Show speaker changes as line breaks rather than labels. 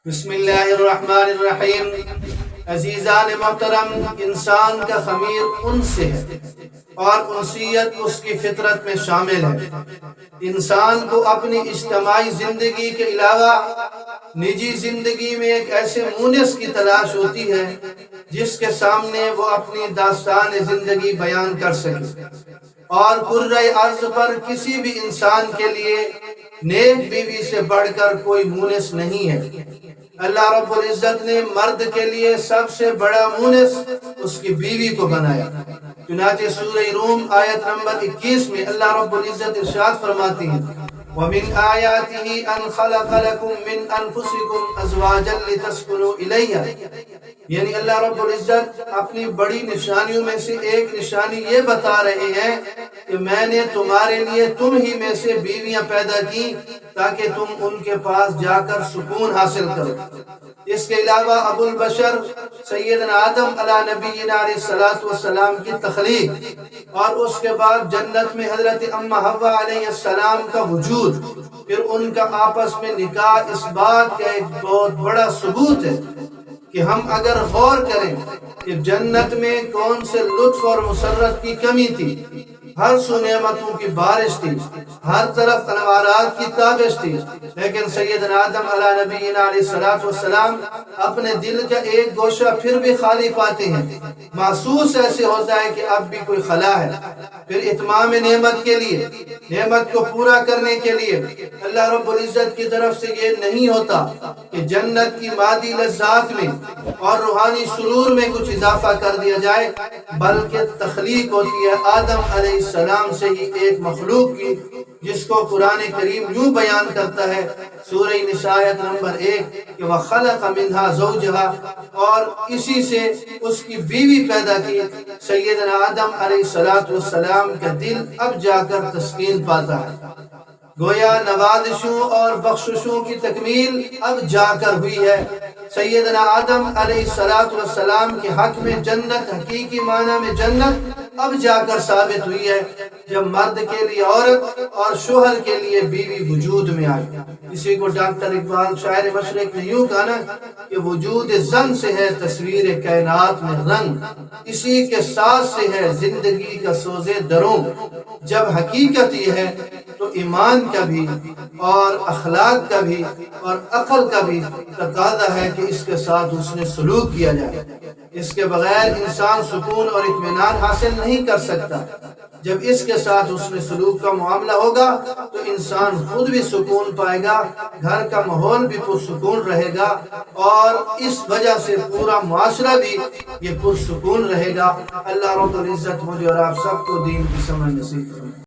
بسم اللہ الرحمن الرحیم۔ عزیزان محترم، انسان کا خمیر انس سے ہے اور انسیت اس کی فطرت میں شامل ہے۔ انسان کو اپنی اجتماعی زندگی کے علاوہ نجی زندگی میں ایک ایسے مونس کی تلاش ہوتی ہے جس کے سامنے وہ اپنی داستان زندگی بیان کر سکے، اور کرۂ ارض پر کسی بھی انسان کے لیے نیک بیوی سے بڑھ کر کوئی مونس نہیں ہے۔ اللہ رب العزت نے مرد کے لیے سب سے بڑا مونس اس کی بیوی کو بنایا۔ چنانچہ سورہ روم آیت نمبر 21 میں اللہ رب العزت ارشاد فرماتی ہیں، وَمِنْ آيَاتِهِ أَنْ خَلَقَ لَكُم مِّنْ أَنفُسِكُمْ أَزْوَاجًا لِتَسْكُنُوا إِلَيْهَا، یعنی اللہ رب العزت اپنی بڑی نشانیوں میں سے ایک نشانی یہ بتا رہے ہیں کہ میں نے تمہارے لیے تم ہی میں سے بیویاں پیدا کی تاکہ تم ان کے پاس جا کر سکون حاصل کرو۔ اس کے علاوہ ابو البشر سیدنا آدم علیہ نبینا علیہ السلام کی تخلیق، اور اس کے بعد جنت میں حضرت اماں حوا علیہ السلام کا وجود، پھر ان کا آپس میں نکاح، اس بات کا ایک بہت بڑا ثبوت ہے کہ ہم اگر غور کریں کہ جنت میں کون سے لطف اور مسرت کی کمی تھی، ہر سو نعمتوں کی بارش تھی، ہر طرف انوارات کی تابش تھی، لیکن سیدنا آدم علیہ نبینا علیہ السلام اپنے دل کا ایک گوشہ پھر بھی خالی پاتے ہیں۔ محسوس ایسے ہوتا ہے کہ اب بھی کوئی خلا ہے۔ پھر اتمام نعمت کے لیے، نعمت کو پورا کرنے کے لیے اللہ رب العزت کی طرف سے یہ نہیں ہوتا کہ جنت کی مادی لذات میں اور روحانی سرور میں کچھ اضافہ کر دیا جائے، بلکہ تخلیق ہوتی ہے آدم علیہ السلام سے ہی ایک مخلوق کی، جس کو قرآن کریم یوں بیان کرتا ہے سورہ نساء آیت نمبر 1 کہ وَخَلَقَ مِنْهَا زَوْجَهَا، اور اسی سے اس کی بیوی پیدا کی۔ سیدنا آدم علیہ السلام کا دل اب جا کر تسکین پاتا ہے، گویا نوازشوں اور بخششوں کی تکمیل اب جا کر ہوئی ہے۔ سیدنا آدم علیہ السلام کے حق میں جنت، حقیقی معنی میں جنت اب جا کر ثابت ہوئی ہے جب مرد کے لیے عورت اور شوہر کے لیے بیوی وجود میں آئی۔ اسی کو ڈاکٹر اقبال شاعر مشرق نے یوں کہا کہ وجود زن سے ہے تصویر کائنات میں رنگ، اسی کے ساتھ سے ہے زندگی کا سوز دروں۔ جب حقیقت یہ ہے تو ایمان کا بھی اور اخلاق کا بھی اور عقل کا بھی تقاضا ہے کہ اس کے ساتھ اس نے سلوک کیا جائے۔ اس کے بغیر انسان سکون اور اطمینان حاصل نہیں کر سکتا۔ جب اس کے ساتھ اس میں سلوک کا معاملہ ہوگا تو انسان خود بھی سکون پائے گا، گھر کا ماحول بھی پرسکون رہے گا، اور اس وجہ سے پورا معاشرہ بھی یہ پرسکون رہے گا۔ اللہ رب العزت مجھے اور آپ سب کو دین کی سمجھ نصیب فرمائے۔